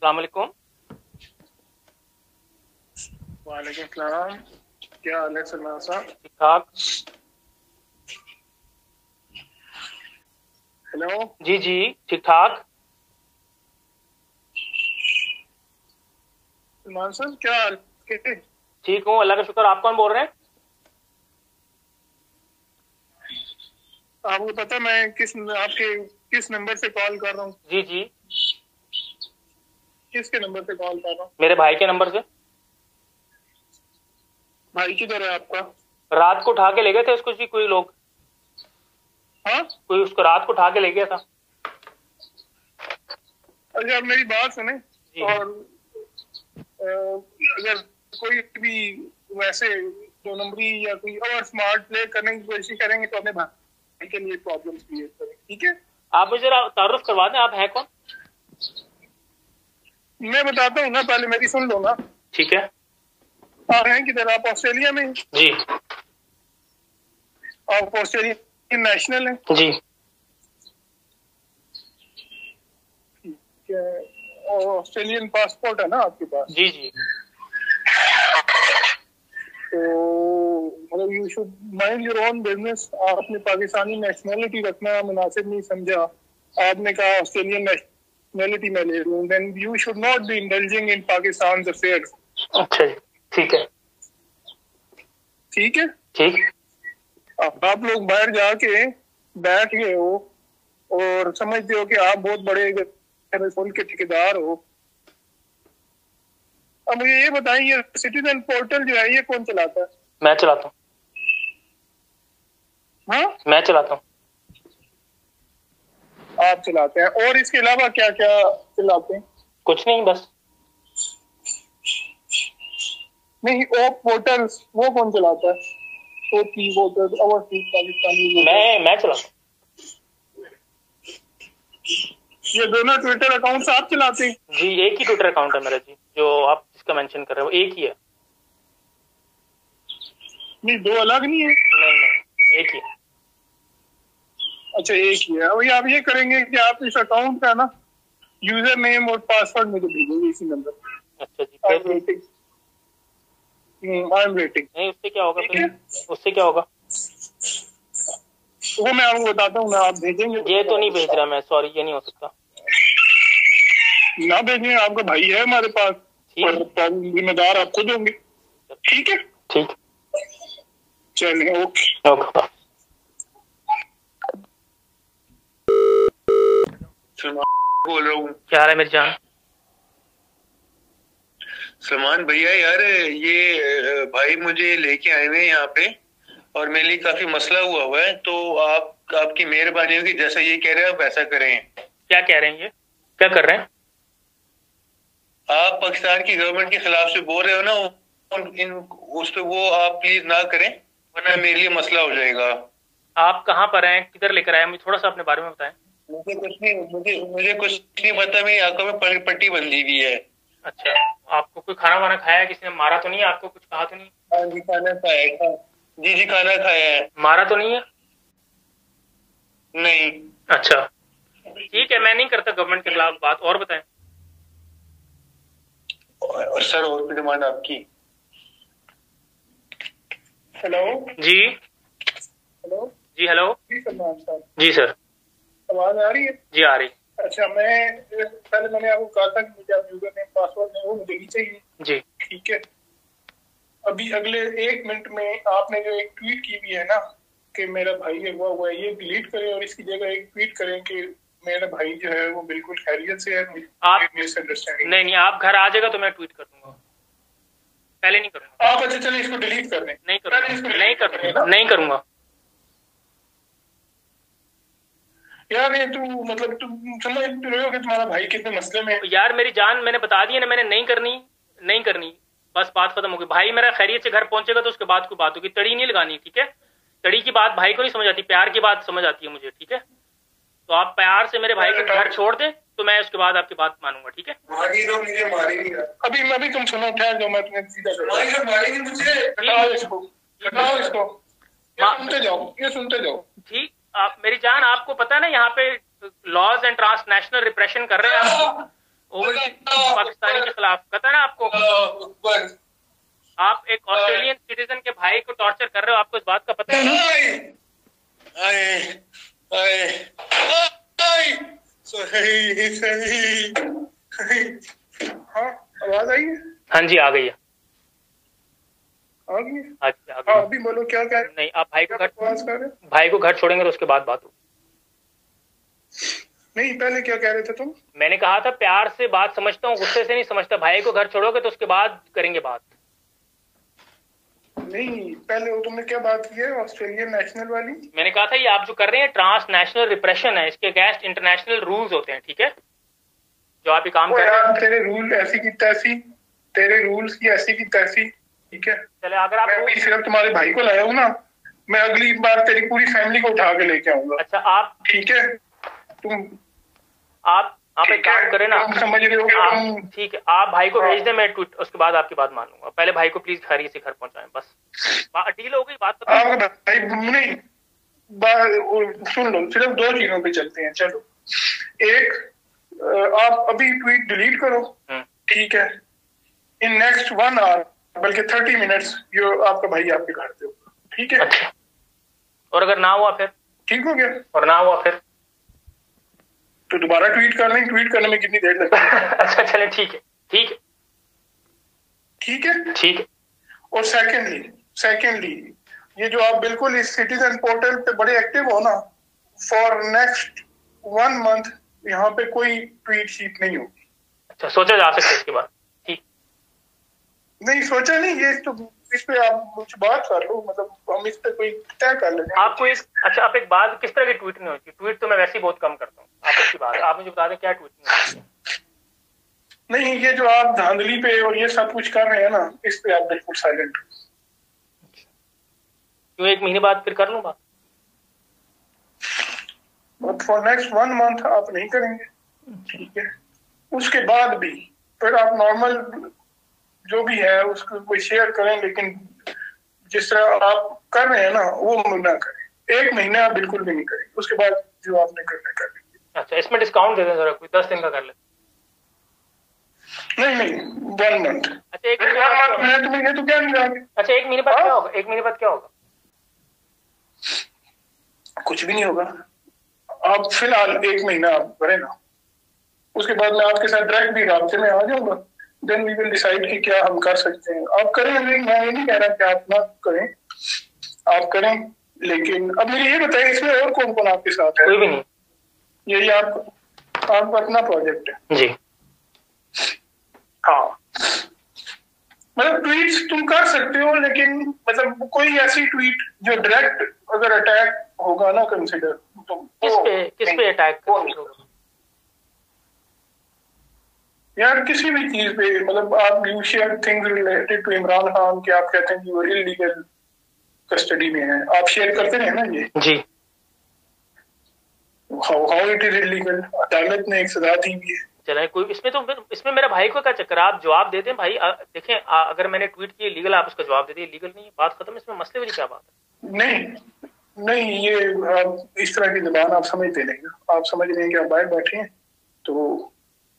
अस्सलाम वालेकुम। वालेकुम सलाम। क्या हाल है सलमान साहब? ठीक ठाक। हेलो। जी जी ठीक ठाक। सलमान साहब क्या हाल? कैसे? ठीक हूँ, अल्लाह का शुक्र। आप कौन बोल रहे हैं? आपको पता मैं आपके किस नंबर से कॉल कर रहा हूँ? जी जी, किसके नंबर से कॉल कर रहा हूँ? मेरे भाई के नंबर से। भाई किधर है आपका? रात को उठा के ले गए थे उसको जी कोई लोग। हाँ, कोई उसको रात को उठा के ले गया था। अच्छा आप मेरी बात सुने। जी। और अगर कोई भी वैसे दो नंबरी या कोई और स्मार्ट प्ले करने की कोशिश करेंगे तो अपने भाई के लिए प्रॉब्लम क्रिएट करें, ठीक है? आप मुझे जरा तारुफ करवा दें, आप हैं कौन? मैं बताता हूँ ना, पहले मेरी सुन लो ना। ठीक है। आप हैं किधर? आप ऑस्ट्रेलिया में? जी आप ऑस्ट्रेलिया नेशनल है? जी और ऑस्ट्रेलियन पासपोर्ट है ना आपके पास? जी जी। तो मतलब you should mind your own business. आपने पाकिस्तानी नेशनैलिटी रखना मुनासिब नहीं समझा। आपने कहा ऑस्ट्रेलियन नेशनैलिटी में ले लूं, then you should not be indulging in Pakistan affairs. अच्छा जी, ठीक है। ठीक है? ठीक। आप लोग बाहर जाके बैठ गए हो और समझते हो कि आप बहुत बड़े मुल्क के ठेकेदार हो। अब मुझे ये बताइए, ये सिटीजन पोर्टल जो है ये कौन चलाता है? मैं चलाता हूँ। हाँ, मैं चलाता हूँ। आप चलाते हैं। और इसके अलावा क्या क्या चलाते हैं? कुछ नहीं, बस। नहीं, ओ पोर्टल्स वो कौन चलाता है? OP voters, overseas Pakistani voters, मैं चलाता हूँ। ये दोनों ट्विटर अकाउंट्स आप चलाते हैं? जी, एक ही ट्विटर अकाउंट है मेरा जी, जो आप जिसका मेंशन कर रहे हो, एक ही है। नहीं, दो अलग नहीं है? नहीं नहीं, एक ही है। अच्छा, एक ही है। वही आप ये करेंगे कि आप इस अकाउंट का ना यूजर नेम और पासवर्ड मुझे भेजेंगे इसी नंबर पर। अच्छा जी, आई फिर? Am waiting. I am waiting. नहीं, उससे क्या होगा ठीक फिर? है? उससे क्या होगा? वो मैं आपको बताता हूँ ना, आप भेजेंगे? ये तो नहीं भेज रहा मैं, सॉरी, ये नहीं हो सकता। ना भेजेंगे, आपका भाई है हमारे पास और जिम्मेदार आप खुद होंगे। ठीक है? ठीक। चलिए, ओके ओके। बोल रहा हूँ। क्या हाल है मेरी जान? सलमान भैया, यार ये भाई मुझे लेके आए हुए हैं यहाँ पे और मेरे लिए काफी मसला हुआ है, तो आपकी मेहरबानी होगी, जैसा ये कह रहे हैं आप वैसा करें। क्या कह रहे हैं? ये क्या कर रहे हैं? आप पाकिस्तान की गवर्नमेंट के खिलाफ से बोल रहे हो ना, उस पे वो आप प्लीज ना करें, वरना मेरे लिए मसला हो जाएगा। आप कहाँ पर हैं, किधर लेकर आए? मुझे थोड़ा सा अपने बारे में बताएं। मुझे कुछ नहीं पता, मेरी आंखों में पट्टी बंधी हुई है। अच्छा, आपको कोई खाना वाना खाया है? किसी ने मारा तो नहीं है आपको? कुछ कहा तो नहीं? हाँ जी, खाना खाया है। जी जी, खाना खाया है। मारा तो नहीं है? नहीं। अच्छा, ठीक है, मैं नहीं करता गवर्नमेंट के खिलाफ बात। और बताएं। सर, और भी डिमांड आपकी? हेलो जी हेलो जी। हेलो जी सलमान साहब, जी सर। आवाज आ रही है? जी आ रही। अच्छा, मैंने आपको कहा था कि मुझे आप यूजर नेम पासवर्ड नहीं, वो मुझे नहीं चाहिए। जी ठीक है? अभी अगले 1 मिनट में आपने जो एक ट्वीट की हुई है ना कि मेरा भाई है हुआ है, ये डिलीट करें और इसकी जगह एक ट्वीट करें कि मेरा भाई जो है वो बिल्कुल खैरियत से है। आप मिसअंडरस्टैंडिंग नहीं, आप घर आ जाएगा तो मैं ट्वीट कर दूंगा, पहले नहीं करूंगा। आप अच्छा चलिए इसको डिलीट कर दें। नहीं करूंगा, नहीं करूंगा। यार ये तू मतलब तुम समझ रहे हो कि तुम्हारा भाई कितने मसले में है? यार मेरी जान, मैंने बता दिया ना, मैंने नहीं करनी, बस बात खत्म होगी। भाई मेरा खैरियत से घर पहुंचेगा तो उसके बाद कोई बात होगी। तड़ी नहीं लगानी, ठीक है? तड़ी की बात भाई को नहीं समझ आती, प्यार की बात समझ आती है मुझे, ठीक है? तो आप प्यार से मेरे भाई के घर छोड़ दे तो मैं उसके बाद आपकी बात मानूंगा, ठीक है? अभी तुम सुनो, ठहर जाओ, मैं तुम्हें सीधा हटाओ इसको, हटाओ इसको, ये सुनते जाओ। ठीक। आप मेरी जान, आपको पता है ना यहाँ पे लॉज एंड ट्रांसनेशनल रिप्रेशन कर रहे हैं आप। ओवरसीज पाकिस्तानी के खिलाफ पता ना आपको? आप एक ऑस्ट्रेलियन सिटीजन के भाई को टॉर्चर कर रहे हो, आपको इस बात का पता है ना? हाँ, आवाज आई है? हाँ जी, आ गई है। आ गई है? अच्छा, आ हाँ, गई। अभी बोलो क्या कह रहे? नहीं, आप भाई को घर भाई को घर छोड़ेंगे तो उसके बाद बात हो। नहीं, पहले क्या कह रहे थे तुम? मैंने कहा था प्यार से बात समझता हूँ, गुस्से से नहीं समझता। भाई को घर छोड़ोगे तो उसके बाद करेंगे बात। नहीं, पहले वो तुमने क्या बात की है ऑस्ट्रेलियन नेशनल वाली? मैंने कहा था ये आप जो कर रहे हैं ट्रांस नेशनल रिप्रेशन है, इसके अगेंस्ट इंटरनेशनल रूल्स होते हैं, ठीक है? जो आप ये काम कर रहे हैं। तेरे रूल ऐसी की तैसी, तेरे रूल्स की ऐसी की तैसी, ठीक है? चले, अगर आप मैं सिर्फ तुम्हारे भाई को लाया हूँ ना, मैं अगली बार तेरी पूरी फैमिली को उठा के लेके आऊंगा। अच्छा, आप ठीक है? तुम आप एक काम करें ना, समझ रहे हो? ठीक है, आप भाई को भेज दें, मैं ट्वीट उसके बाद आपकी बात मान लूंगा। पहले भाई को प्लीज खैरियत से घर पहुंचाएं, बस डील हो गई बात। भाई नहीं, सुन लो, सिर्फ दो चीजों पे चलते हैं। चलो, एक, आप अभी ट्वीट डिलीट करो, ठीक है? इन नेक्स्ट 1 आवर, बल्कि 30 मिनट्स, जो आपका भाई आपके घर पे होगा, ठीक है? अच्छा। और अगर ना हुआ फिर? ठीक हो गया। और ना हुआ फिर तो दोबारा ट्वीट कर लें। ट्वीट करने में कितनी देर लगती है? अच्छा, चलें, ठीक है, ठीक है, ठीक है, ठीक है। और सेकेंडली ये जो आप बिल्कुल इस सिटीजन पोर्टल पे बड़े एक्टिव हो ना, फॉर नेक्स्ट 1 मंथ यहाँ पे कोई ट्वीट शीट नहीं होगी। अच्छा, सोचा जा सकता है इसके बाद? ठीक, नहीं सोचा नहीं, ये तो इस पे आप कुछ बात कर लो, मतलब हम इस पे कोई तय कर लेंगे। आपको अच्छा, आप एक बात, किस तरह की ट्वीट नहीं होती? ट्वीट तो मैं वैसे ही बहुत कम करता हूँ। आप इसकी बात, आप मुझे बता दें क्या ट्वीट नहीं होती? नहीं, ये जो आप धांधली पे और ये सब कुछ कर रहे हैं ना, इस पे आप बिल्कुल साइलेंट। क्यों, 1 महीने बाद फिर कर लूं बात? फॉर नेक्स्ट 1 मंथ आप नहीं करेंगे, ठीक है? उसके बाद भी फिर आप नॉर्मल जो भी है उसको कोई शेयर करें, लेकिन जिस तरह आप कर रहे हैं ना, वो ना करें। 1 महीना आप बिल्कुल भी नहीं करें, उसके बाद जो आपने करना कर लेंगे। अच्छा, इसमें डिस्काउंट दे दें जरा, कोई 10 दिन का कर ले। नहीं, 1 मंथ। अच्छा, 1 महीने तो क्या नहीं? अच्छा, 1 महीने बाद क्या होगा? 1 महीने बाद क्या होगा? कुछ भी नहीं होगा। आप फिलहाल 1 महीना आप करें ना, उसके बाद मैं आपके साथ डायरेक्ट भी राब्ते में आ जाऊंगा। देन वी विल डिसाइड कि क्या हम कर सकते हैं। आप करें, मैं ये नहीं कह रहा कि आप ना करें, आप करें, लेकिन अब मुझे ये बताइए इसमें और कौन कौन आपके साथ है? कोई भी नहीं। यही आपका अपना प्रोजेक्ट है? जी हाँ, मतलब ट्वीट्स तुम कर सकते हो, लेकिन मतलब कोई ऐसी ट्वीट जो डायरेक्ट अगर अटैक होगा ना, कंसिडर तो किस पे अटैक होगा यार? किसी भी चीज पे, मतलब आप you share things related to Imran Khan कि आप कहते हैं कि वो इलीगल कस्टडी में है, आप शेयर करते रहे ना ये जी। How it is illegal? अदालत ने एक सजा दी हुई है। चले, कोई इसमें मेरा भाई को क्या चक्कर? आप जवाब देते हैं भाई। देखें, अगर मैंने ट्वीट किया लीगल, आप उसका जवाब दे दिए लीगल नहीं है, बात खत्म। इसमें मसले वाली क्या बात है? नहीं, ये आप इस तरह की जबान आप समझते नहीं। आप समझ रहे हैं कि आप बाहर बैठे हैं तो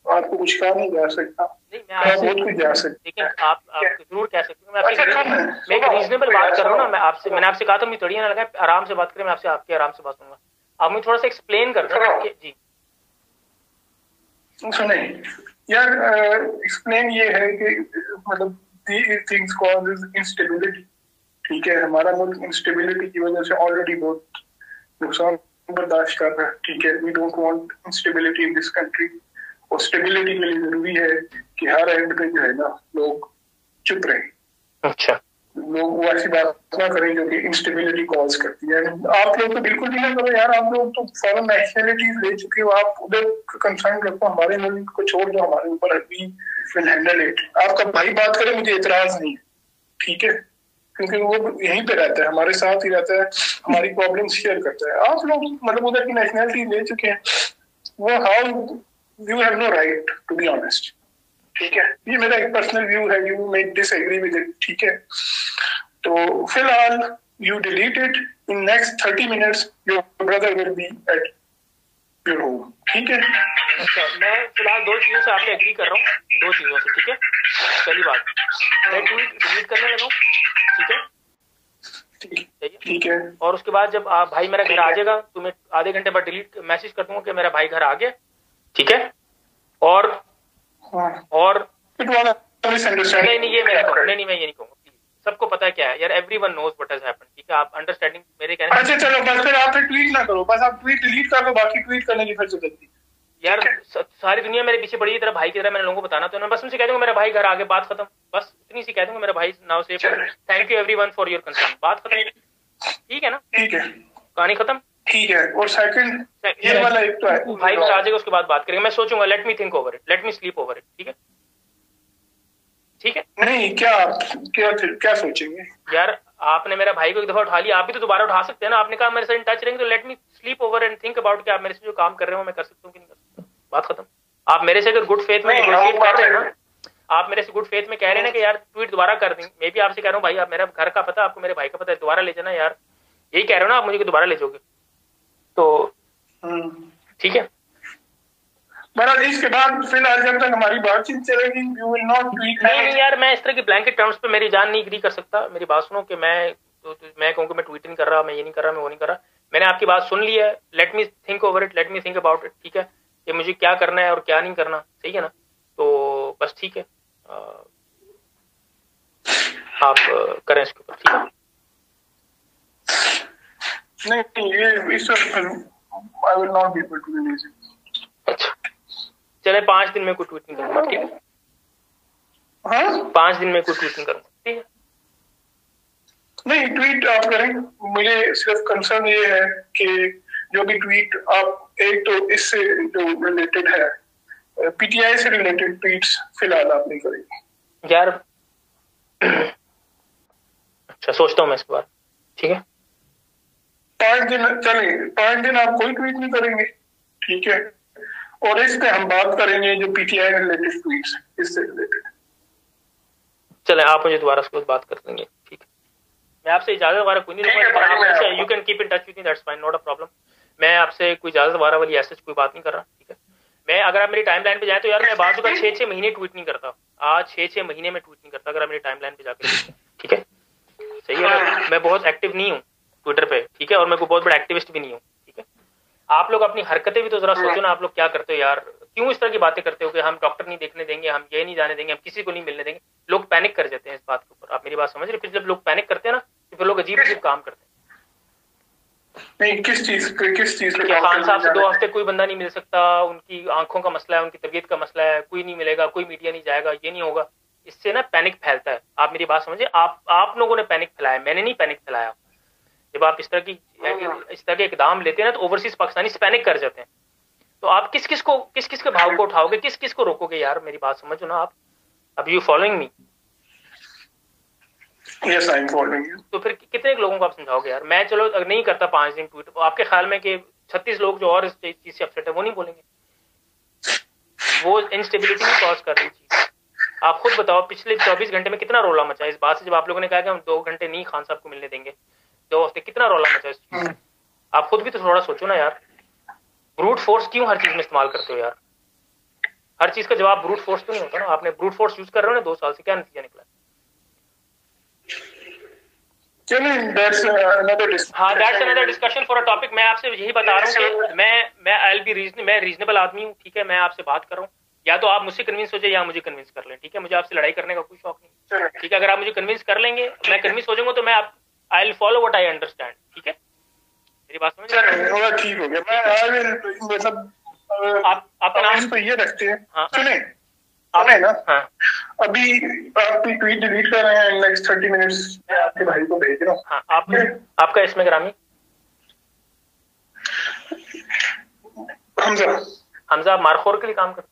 आपको कुछ कहा नहीं जा सकता। नहीं, मैं बहुत कुछ जा सकता। लेकिन आप जरूर कह सकते हैं। मैं एक रीजनेबल बात कर रहा हूँ ना। मैंने आपसे कहा था मुझे तड़ियां ना लगाए, आराम से बात करें। मैं आपसे आपकी आराम से बात करूंगा। आप मुझे थोड़ा सा एक्सप्लेन कर दें। जी सुने यार, एक्सप्लेन ये है कि मतलब थिंग्स कॉजेस इंस्टेबिलिटी, ठीक है? हमारा मुल्क इंस्टेबिलिटी की वजह से ऑलरेडी बहुत नुकसान बर्दाश्त कर रहा है, ठीक है? We don't want instability in this country. और स्टेबिलिटी के लिए जरूरी है कि हर एंड पे जो है ना, लोग चुप रहें। अच्छा, लोग वो ऐसी बात ना करें जो कि इंस्टेबिलिटी कॉज करती है। आप लोग तो बिल्कुल भी ना करो यार। आप लोग तो फॉरेन नेशनलिटीज ले चुके हो, आप उधर कंसर्न रखो। हमारे मुल्क को छोड़ दो, हमारे ऊपर वी विल हैंडल इट। आपका भाई बात करे, मुझे इतराज नहीं है, ठीक है? क्योंकि वो यहीं पे रहता है, हमारे साथ ही रहता है, हमारी प्रॉब्लम शेयर करता है। आप लोग मतलब उधर की नेशनलिटी ले चुके हैं, वो how you have no right to be honest, ठीक है? ये मेरा एक पर्सनल व्यू है, you may disagree with it, ठीक है? तो फिलहाल you delete it. In next 30 minutes your brother will be at your home, ठीक है? अच्छा, मैं फिलहाल 2 चीजों से आपसे एग्री कर रहा हूँ, 2 चीजों से, ठीक है। पहली बात, मैं ट्वीट डिलीट करने लगा हूँ, ठीक है, ठीक है। और उसके बाद जब आप भाई मेरा घर आ जाएगा तो मैं आधे घंटे बाद डिलीट मैसेज कर दूंगा कि मेरा भाई घर आ गया, ठीक है। और नहीं ये मैं नहीं कहूँगा, नहीं मैं ये नहीं कहूँगा, सबको पता है क्या है यार, everyone knows what has happened, ठीक है। आप अंडरस्टैंडिंग मेरे कहने। अच्छा चलो बस फिर आप ट्वीट ना करो, बस आप ट्वीट डिलीट कर दो, बाकी ट्वीट करने की फिर से गलती यार। सारी दुनिया मेरे पीछे पड़ी है तरह भाई की तरह, मैंने लोगों को बताना, तो मैं बस उनसे कह दूंगा मेरा भाई घर आगे, बात खत्म, बस इतनी सी कह दूंगा मेरा भाई now safe, thank you everyone for your concern, बात खत्म, ठीक है ना, ठीक है, कहानी खत्म, ठीक है। और सेकंड ये वाला एक तो है, भाई घर आ जाएगा उसके बाद बात करेंगे, मैं सोचूंगा, let me think over it, let me sleep over it, ठीक है, ठीक है। नहीं क्या सोचेंगे यार आपने मेरा भाई को एक दफा उठा लिया, आप भी तो दोबारा उठा सकते हैं ना, आपने कहा मेरे से इन टच रहेंगे तो let me sleep over and think about कि आप मेरे से जो काम कर रहे हो मैं कर सकता हूँ कि नहीं कर सकता, बात खत्म। आप मेरे से अगर गुड फेथ में नेगोशिएट कर रहे हैं ना, आप मेरे से गुड फेथ में कह रहे हैं कि यार ट्वीट दोबारा कर देंगे, मैं भी आपसे कह रहा हूँ भाई, आप मेरा घर का पता आपको, मेरे भाई का पता है, दोबारा ले जाना यार, यही कह रहे हो ना आप मुझे कि दोबारा ले जाओगे, तो ठीक है। बहरहाल इसके बाद फिलहाल जब तक हमारी बातचीत चलेगी यू विल नॉट ट्वीट। नहीं यार, मैं इस तरह की ब्लैंकेट टर्म्स पे मेरी जान नहीं एग्री कर सकता, मेरी बात सुनो कि मैं मैं कहूँ कि मैं ट्वीट नहीं कर रहा, मैं ये नहीं कर रहा, मैं वो नहीं कर रहा, मैंने आपकी बात सुन ली है, let me think over it, let me think about it, ठीक है, कि मुझे क्या करना है और क्या नहीं करना, सही है ना, तो बस ठीक है, आप करें इसके ऊपर, ठीक है। नहीं ये इस I will not be able to release it. अच्छा चले, 5 दिन में कोई ट्वीट नहीं करूंगा, ठीक है, हाँ 5 दिन में कोई ट्वीट नहीं करूंगा, ठीक है। नहीं ट्वीट आप करें, मुझे सिर्फ कंसर्न ये है कि जो भी ट्वीट आप, एक तो इससे जो रिलेटेड है पीटीआई से रिलेटेड ट्वीट्स फिलहाल आप नहीं करेंगे यार। अच्छा सोचता हूँ मैं इसके बाद, ठीक है। 5 दिन चले, 5 दिन आप कोई ट्वीट नहीं करेंगे, ठीक है, और इस पे हम बात करेंगे जो पीटीआई रिलेटेड ट्वीट्स इससे रिलेटेड। चले आप मुझे दोबारा उसके बाद बात कर लेंगे, ठीक है। मैं आपसे इजाजत वगैरह कोई नहीं लूंगा, you can keep in touch with me, that's fine, not a problem. मैं आपसे कोई इजाजत वगैरह वाली ऐसे कोई बात नहीं कर रहा, ठीक है। मैं अगर आप मेरी टाइमलाइन पे जाए तो यार मैं बाजू का 6-6 महीने ट्वीट नहीं करता, आज 6-6 महीने में ट्वीट नहीं करता, अगर आप मेरी टाइमलाइन पे जाकर, ठीक है, सही है। मैं बहुत एक्टिव नहीं हूँ ट्विटर पे, ठीक है, और मैं कोई बहुत बड़ा एक्टिविस्ट भी नहीं हूँ, ठीक है। आप लोग अपनी हरकतें भी तो जरा सोचो ना, आप लोग क्या करते हो यार, क्यों इस तरह की बातें करते हो कि हम डॉक्टर नहीं देखने देंगे, हम ये नहीं जाने देंगे, हम किसी को नहीं मिलने देंगे, लोग पैनिक कर जाते हैं इस बात के ऊपर, आप मेरी बात समझ रहे, फिर जब लोग पैनिक करते हैं ना तो फिर लोग अजीब अजीब काम करते हैं। नहीं किस चीज पे खान साहब से 2 हफ्ते कोई बंदा नहीं मिल सकता, उनकी आंखों का मसला है, उनकी तबीयत का मसला है, कोई नहीं मिलेगा, कोई मीडिया नहीं जाएगा, ये नहीं होगा, इससे ना पैनिक फैलता है, आप मेरी बात समझे, आप लोगों ने पैनिक फैलाया, मैंने नहीं पैनिक फैलाया। जब आप इस तरह के इकदाम लेते हैं ना तो ओवरसीज पाकिस्तानी पैनिक कर जाते हैं, तो आप किस किस के भाव को उठाओगे, किस किस को रोकोगे यार, मेरी बात समझो ना आप, अब you following me? Yes I am following you. तो फिर कितने लोगों को आप समझाओगे यार, मैं चलो अगर नहीं करता 5 दिन ट्वीट, तो आपके ख्याल में कि 36 लोग जो और इस चीज से अपसेट है वो नहीं बोलेंगे? वो इंस्टेबिलिटी नहीं कॉज कर रही चीज, आप खुद बताओ पिछले 24 घंटे में कितना रोला मचा इस बात से, जब आप लोगों ने कहा कि हम 2 घंटे नहीं खान साहब को मिलने देंगे, 2 हफ्ते, कितना रोला मचा इस चीज, आप खुद भी तो थोड़ा सोचो ना यार। ब्रूट फोर्स क्यों हर चीज में इस्तेमाल करते हो यार, हर चीज का जवाब ब्रूट फोर्स तो नहीं होता ना, आपने ब्रूट फोर्स यूज कर रहे हो ना 2 साल से, क्या नतीजा निकला? That's another discussion for a topic. मैं आपसे यही बता रहा हूँ कि मैं रीजनेबल आदमी हूँ, ठीक है, मैं आपसे बात कर रहा हूँ, या तो आप मुझसे कन्विंस हो जाए या मुझे कन्विंस कर लें, ठीक है, मुझे आपसे लड़ाई करने का कोई शौक नहीं, ठीक है। अगर आप मुझे कन्विंस कर लेंगे, मैं कन्विंस हो जाऊंगा तो मैं I will follow what I understand, ठीक है, मेरी बात समझ रहे हैं? ठीक हो गया, मैं आई विल मतलब आपका नाम तो ये रखते हैं, हाँ सुने आप है ना, हाँ अभी आप ट्वीट डिलीट कर रहे हैं, नेक्स्ट 30 मिनट्स मैं आपके भाई को भेज रहा हूँ। हाँ आपका इसमें ग्रामी हमजा आप मारखोर के लिए काम करते?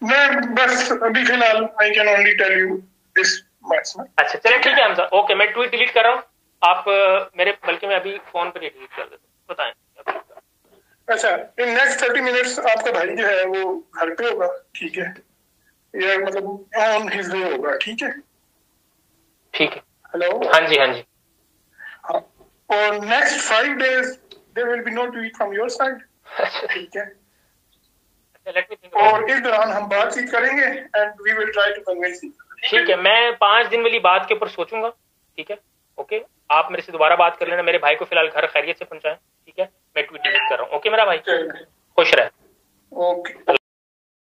मैं बस अभी फिलहाल I can only tell you this much. अच्छा चलिए ठीक है हमजा, ओके, मैं ट्वीट डिलीट कर रहा हूँ, आप मेरे, बल्कि मैं अभी फोन पर डिलीट कर देता हूँ, बताएं। अच्छा इन नेक्स्ट 30 मिनट्स आपका भाई जो है वो घर पे होगा, ठीक है, या मतलब ऑन हिज वे होगा, ठीक है, ठीक है, हेलो, हाँ जी हाँ जी, हाँ, और next 5 days there will be no tweet from your side. ठीक है, लेट मी थिंक। और इस दौरान हम बातचीत करेंगे and we will try to convince you. ठीक है, मैं 5 दिन वाली बात के ऊपर सोचूंगा। ठीक है, ओके, आप मेरे से दोबारा बात कर लेना। मेरे भाई को फिलहाल घर खैरियत से पहुंचाएं। ठीक है, मैं ट्वीट डिलीट कर रहा हूँ। ओके मेरा भाई, खुश रहे। ओके।